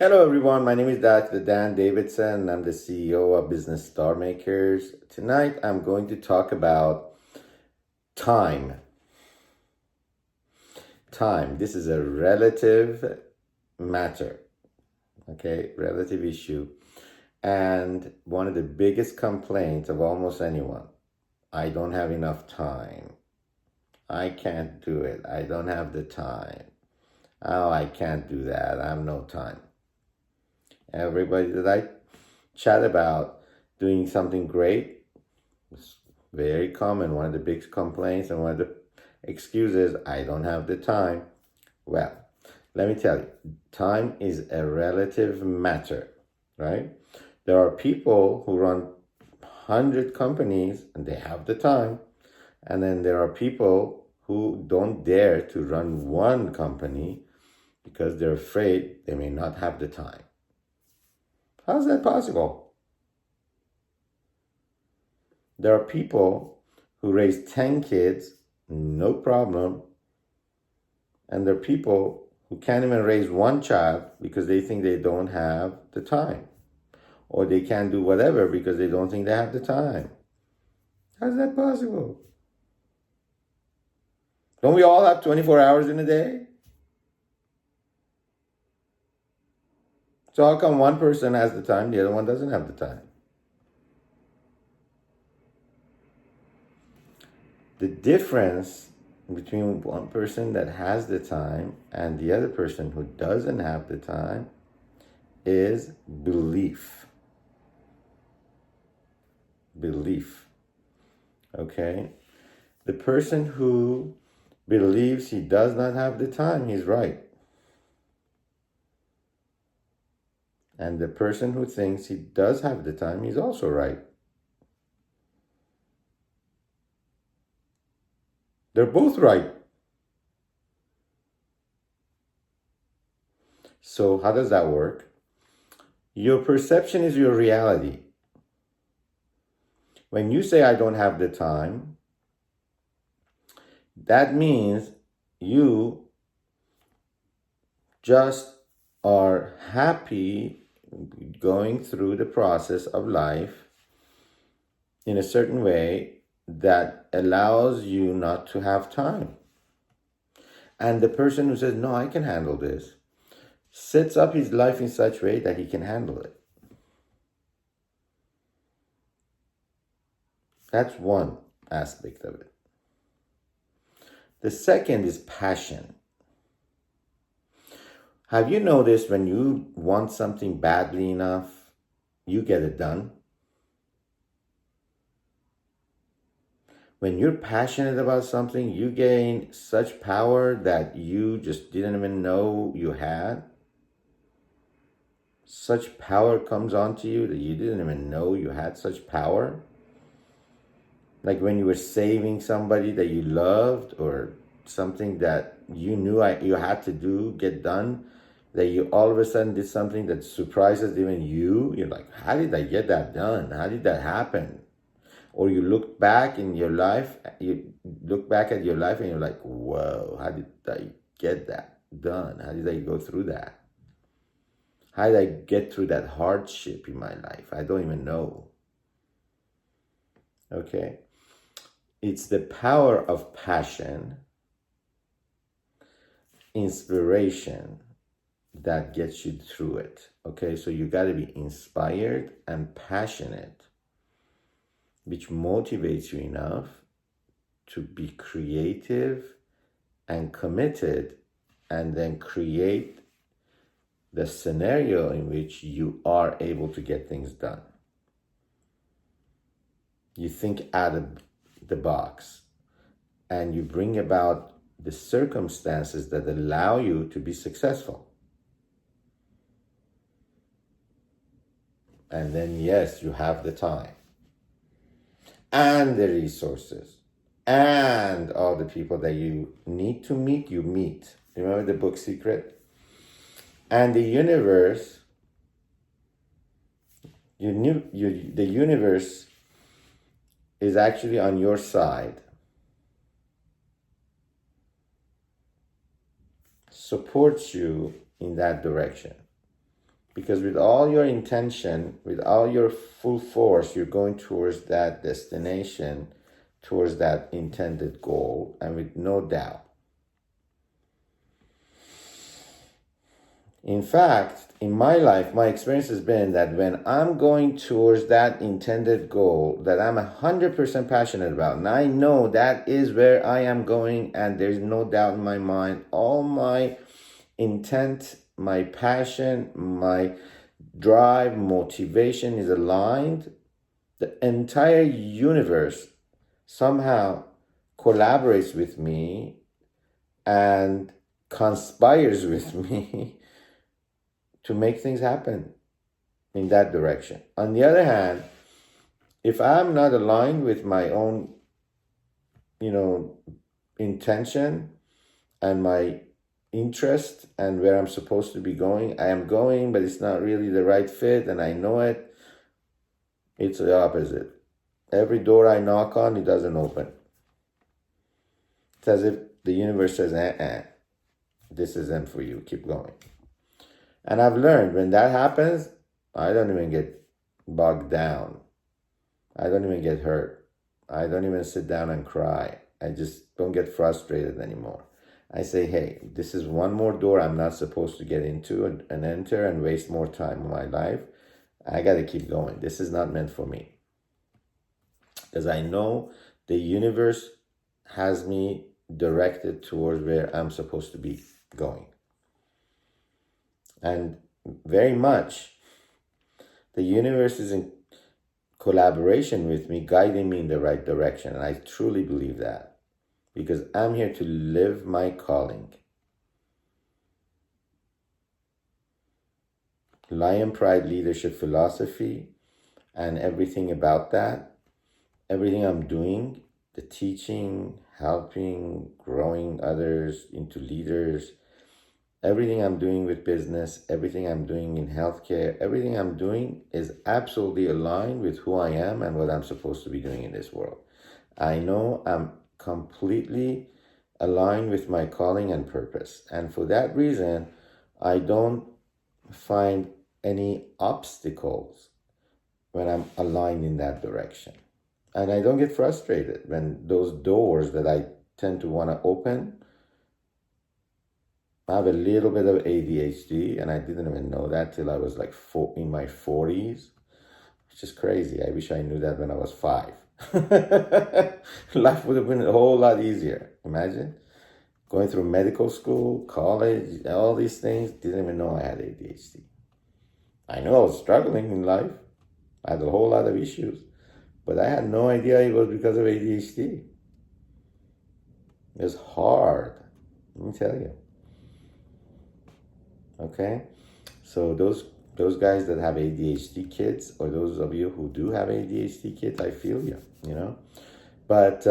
Hello, everyone. My name is Dr. Dan Davidson. I'm the CEO of Business Star Makers. Tonight, I'm going to talk about time. Time. This is a relative matter, okay? Relative issue. And one of the biggest complaints of almost anyone, I don't have enough time. I can't do it. I don't have the time. Oh, I can't do that. I have no time. Everybody that I chat about doing something great, it's very common. One of the big complaints and one of the excuses, I don't have the time. Well, let me tell you, time is a relative matter, right? There are people who run 100 companies and they have the time. And then there are people who don't dare to run one company because they're afraid they may not have the time. How's that possible? There are people who raise 10 kids, no problem. And there are people who can't even raise one child because they think they don't have the time. Or they can't do whatever because they don't think they have the time. How's that possible? Don't we all have 24 hours in a day? So how come one person has the time, the other one doesn't have the time? The difference between one person that has the time and the other person who doesn't have the time is belief. Belief. Okay? The person who believes he does not have the time, he's right. And the person who thinks he does have the time, he's also right. They're both right. So how does that work? Your perception is your reality. When you say I don't have the time, that means you just are happy going through the process of life in a certain way that allows you not to have time. And the person who says, no, I can handle this, sets up his life in such a way that he can handle it. That's one aspect of it. The second is passion. Have you noticed when you want something badly enough, you get it done? When you're passionate about something, you gain such power that you just didn't even know you had. Such power comes onto you that you didn't even know you had such power. Like when you were saving somebody that you loved or something that you knew you had to do, get done, that you all of a sudden did something that surprises even you. You're like, how did I get that done? How did that happen? Or you look back in your life, you look back at your life and you're like, whoa, how did I get that done? How did I go through that? How did I get through that hardship in my life? I don't even know. Okay? It's the power of passion, inspiration that gets you through it. Okay? So you got to be inspired and passionate, which motivates you enough to be creative and committed and then create the scenario in which you are able to get things done. You think out of the box and you bring about the circumstances that allow you to be successful. And then, yes, you have the time and the resources and all the people that you need to meet, you meet. Remember the book Secret? And the universe, the universe is actually on your side, supports you in that direction. Because with all your intention, with all your full force, you're going towards that destination, towards that intended goal, and with no doubt. In fact, in my life, my experience has been that when I'm going towards that intended goal that I'm 100% passionate about, and I know that is where I am going, and there's no doubt in my mind, all my intent, my passion, my drive, motivation is aligned, the entire universe somehow collaborates with me and conspires with me to make things happen in that direction. On the other hand, if I'm not aligned with my own, intention and my interest and where I'm supposed to be going, I am going, but it's not really the right fit, and I know it. It's the opposite. Every door I knock on, it doesn't open. It's as if the universe says, this isn't for you, keep going. And I've learned when that happens, I don't even get bogged down. I don't even get hurt. I don't even sit down and cry. I just don't get frustrated anymore. I say, hey, this is one more door I'm not supposed to get into and enter and waste more time in my life. I got to keep going. This is not meant for me. Because I know the universe has me directed towards where I'm supposed to be going. And very much, the universe is in collaboration with me, guiding me in the right direction. And I truly believe that. Because I'm here to live my calling. Lion Pride leadership philosophy and everything about that, everything I'm doing, the teaching, helping, growing others into leaders, everything I'm doing with business, everything I'm doing in healthcare, everything I'm doing is absolutely aligned with who I am and what I'm supposed to be doing in this world. I know I'm completely aligned with my calling and purpose. And for that reason, I don't find any obstacles when I'm aligned in that direction. And I don't get frustrated when those doors that I tend to want to open. I have a little bit of ADHD, and I didn't even know that till I was like in my 40s, which is crazy. I wish I knew that when I was 5. Life would have been a whole lot easier. Imagine going through medical school, college, all these things. Didn't even know I had ADHD. I know I was struggling in life. I had a whole lot of issues, but I had no idea it was because of ADHD. It was hard, let me tell you. Okay, so those guys that have ADHD kids, or those of you who do have ADHD kids, I feel you, But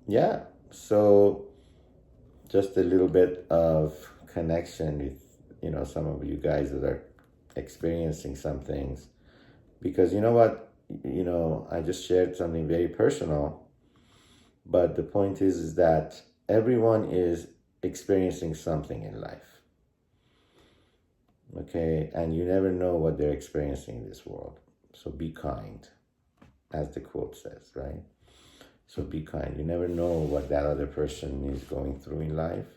yeah, so just a little bit of connection with, some of you guys that are experiencing some things. Because you know what, I just shared something very personal. But the point is that everyone is experiencing something in life. Okay, and you never know what they're experiencing in this world. So be kind, as the quote says, right? So be kind. You never know what that other person is going through in life.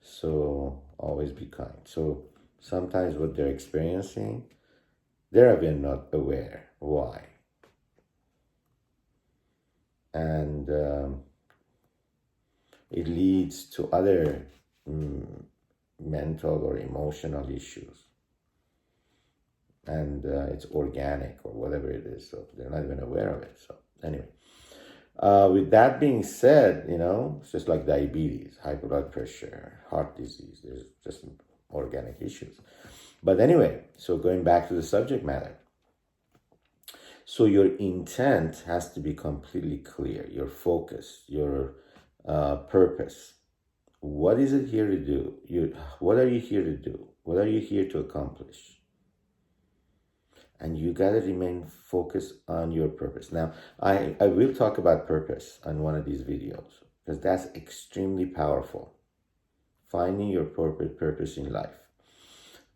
So always be kind. So sometimes what they're experiencing, they're even not aware why. And it leads to other mental or emotional issues, and it's organic or whatever it is, so they're not even aware of it. So anyway, with that being said, it's just like diabetes, high blood pressure, heart disease. There's just organic issues. But anyway, so going back to the subject matter, so your intent has to be completely clear, your focus, your purpose. What is it here to do? What are you here to do? What are you here to accomplish? And you got to remain focused on your purpose. Now, I will talk about purpose on one of these videos, because that's extremely powerful. Finding your purpose in life.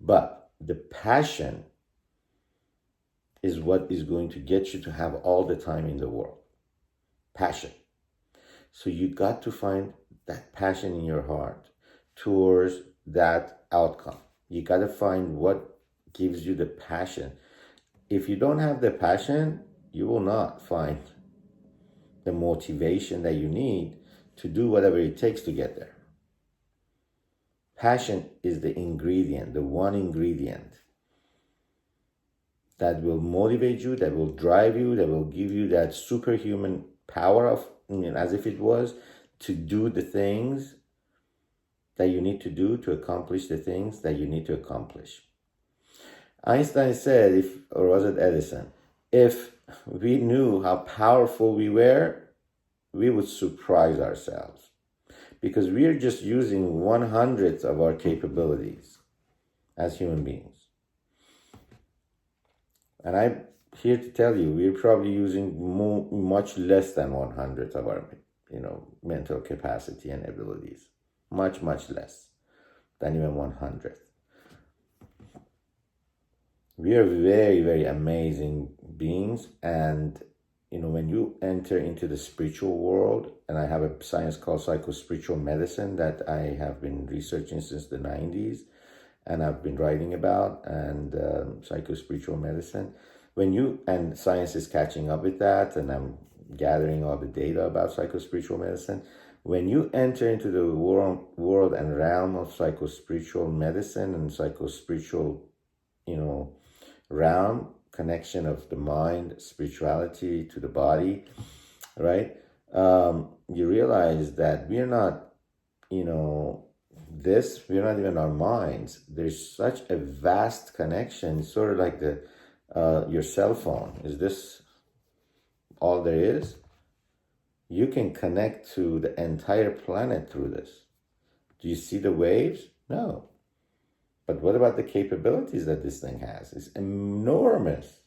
But The passion is what is going to get you to have all the time in the world. Passion. So you got to find that passion in your heart towards that outcome. You got to find what gives you the passion. If you don't have the passion, you will not find the motivation that you need to do whatever it takes to get there. Passion is the ingredient, the one ingredient that will motivate you, that will drive you, that will give you that superhuman power of, as if it was, to do the things that you need to do to accomplish the things that you need to accomplish. Einstein said, or was it Edison, if we knew how powerful we were, we would surprise ourselves, because we are just using 1/100th of our capabilities as human beings. And I'm here to tell you, we're probably using much less than 1/100th of our, mental capacity and abilities. Much, much less than even 1/100th. We are very, very amazing beings. And, when you enter into the spiritual world, and I have a science called psycho-spiritual medicine that I have been researching since the 90s, and I've been writing about, and psycho-spiritual medicine. And science is catching up with that, and I'm gathering all the data about psycho-spiritual medicine. When you enter into the world and realm of psycho-spiritual medicine and psycho-spiritual, realm, connection of the mind, spirituality to the body, right? You realize that we're not, we're not even our minds. There's such a vast connection, sort of like your cell phone. Is this all there is? You can connect to the entire planet through this. Do you see the waves? No. But what about the capabilities that this thing has? It's enormous.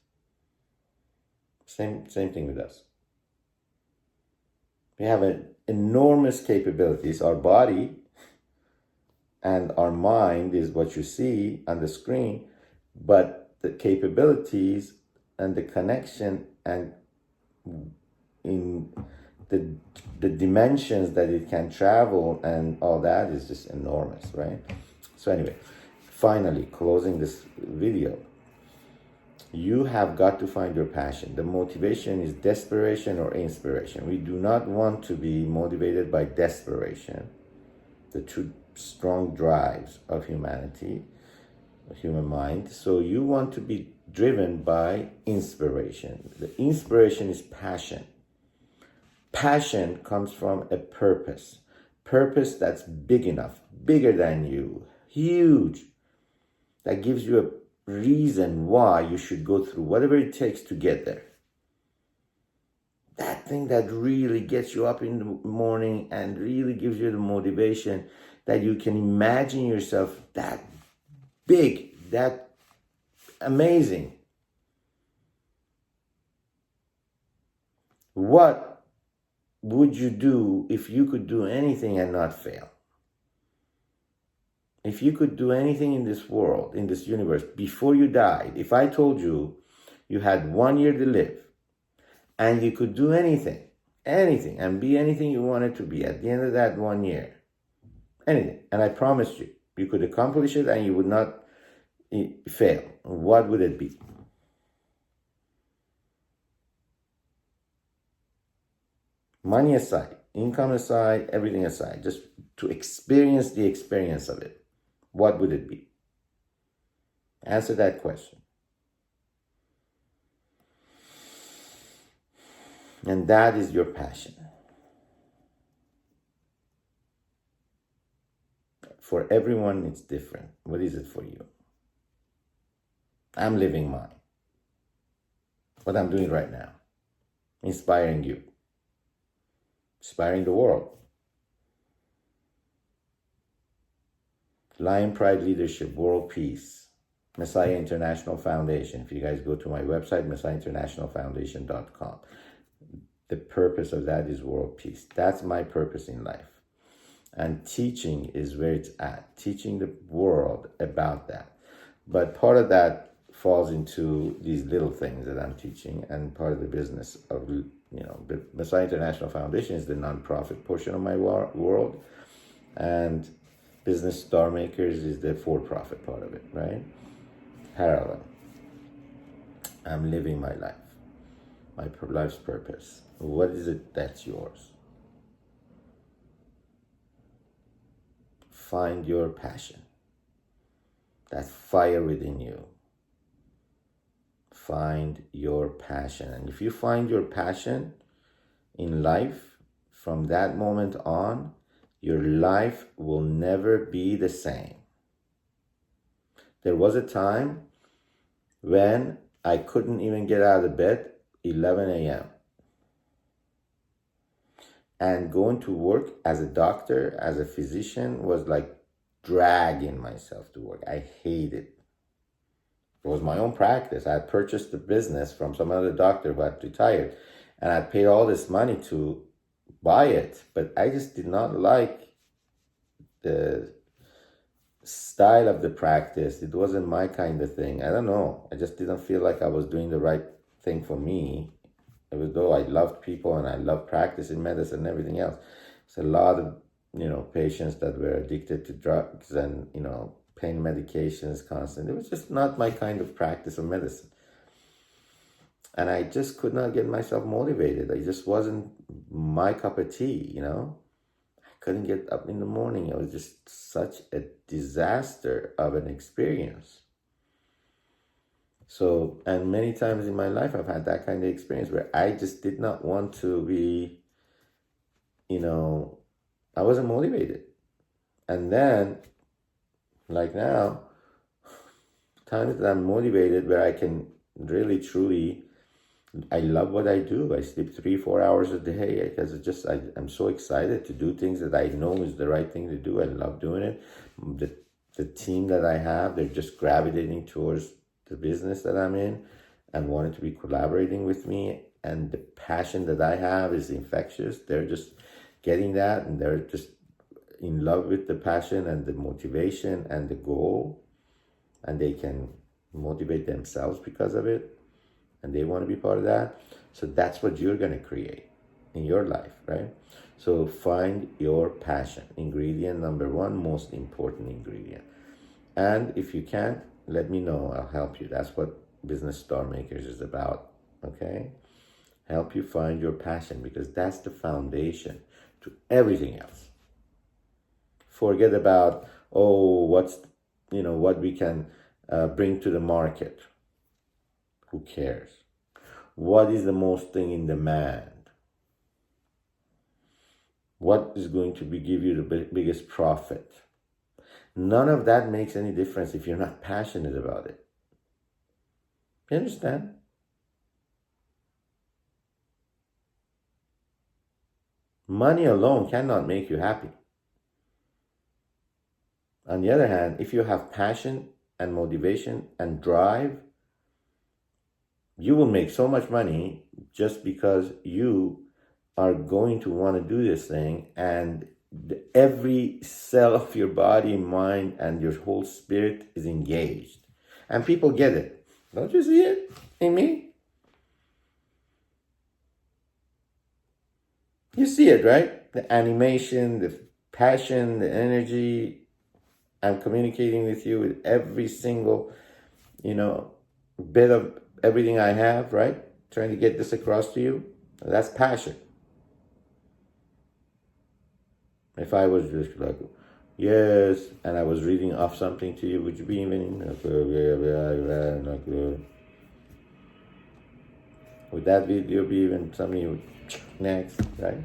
Same thing with us. We have an enormous capabilities. Our body and our mind is what you see on the screen, but the capabilities and the connection and in the dimensions that it can travel and all that is just enormous, right? So anyway, finally, closing this video, you have got to find your passion. The motivation is desperation or inspiration. We do not want to be motivated by desperation, the two strong drives of humanity, human mind. So you want to be driven by inspiration. The inspiration is passion. Passion comes from a purpose that's big enough, bigger than you, huge, that gives you a reason why you should go through whatever it takes to get there. That thing that really gets you up in the morning and really gives you the motivation that you can imagine yourself that big, that amazing. What would you do if you could do anything and not fail? If you could do anything in this world, in this universe, before you died, if I told you you had 1 year to live and you could do anything, and be anything you wanted to be at the end of that 1 year, anything, and I promised you, you could accomplish it and you would not fail, what would it be? Money aside, income aside, everything aside, just to experience the experience of it, what would it be? Answer that question. And that is your passion. For everyone, it's different. What is it for you? I'm living mine. What I'm doing right now. Inspiring you. Inspiring the world. Lion Pride Leadership, World Peace, Messiah International Foundation. If you guys go to my website, messiahinternationalfoundation.com. The purpose of that is world peace. That's my purpose in life. And teaching is where it's at. Teaching the world about that. But part of that falls into these little things that I'm teaching, and part of the business of, the Messiah International Foundation is the nonprofit portion of my world, and Business Star Makers is the for-profit part of it, right? Parallel. I'm living my life, my life's purpose. What is it that's yours? Find your passion, that fire within you. Find your passion. And if you find your passion in life, from that moment on, your life will never be the same. There was a time when I couldn't even get out of bed 11 a.m. And going to work as a doctor, as a physician, was like dragging myself to work. I hated it. It was my own practice. I had purchased the business from some other doctor who had retired, and I paid all this money to buy it, but I just did not like the style of the practice. It wasn't my kind of thing. I don't know. I just didn't feel like I was doing the right thing for me, even though I loved people and I loved practicing medicine and everything else. It's a lot of, patients that were addicted to drugs and, pain medications constantly. It was just not my kind of practice of medicine. And I just could not get myself motivated. It just wasn't my cup of tea, I couldn't get up in the morning. It was just such a disaster of an experience. So, and many times in my life, I've had that kind of experience where I just did not want to be, I wasn't motivated. And then, like now, times that I'm motivated where I can really, truly, I love what I do. I sleep 3-4 hours a day because it's just, I'm so excited to do things that I know is the right thing to do. I love doing it. The team that I have, they're just gravitating towards the business that I'm in and wanting to be collaborating with me. And the passion that I have is infectious. They're just getting that, and they're just in love with the passion and the motivation and the goal, and they can motivate themselves because of it, and they want to be part of that. So that's what you're going to create in your life, right? So find your passion. Ingredient number one, most important ingredient. And if you can't, let me know. I'll help you. That's what Business Star Makers is about, okay? Help you find your passion, because that's the foundation to everything else. Forget about, what we can bring to the market. Who cares? What is the most thing in demand? What is going to give you the biggest profit? None of that makes any difference if you're not passionate about it. You understand? Money alone cannot make you happy. On the other hand, if you have passion and motivation and drive, you will make so much money just because you are going to want to do this thing, and every cell of your body, mind, and your whole spirit is engaged. And people get it. Don't you see it in me? You see it, right? The animation, the passion, the energy. I'm communicating with you with every single, bit of everything I have, right? Trying to get this across to you. That's passion. If I was just like, yes, and I was reading off something to you, would you be even would that video be even something you would next, right?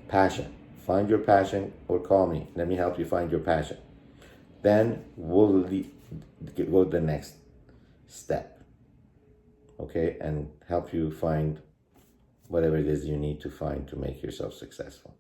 Passion. Find your passion, or call me. Let me help you find your passion. Then we'll go to the next step, okay? And help you find whatever it is you need to find to make yourself successful.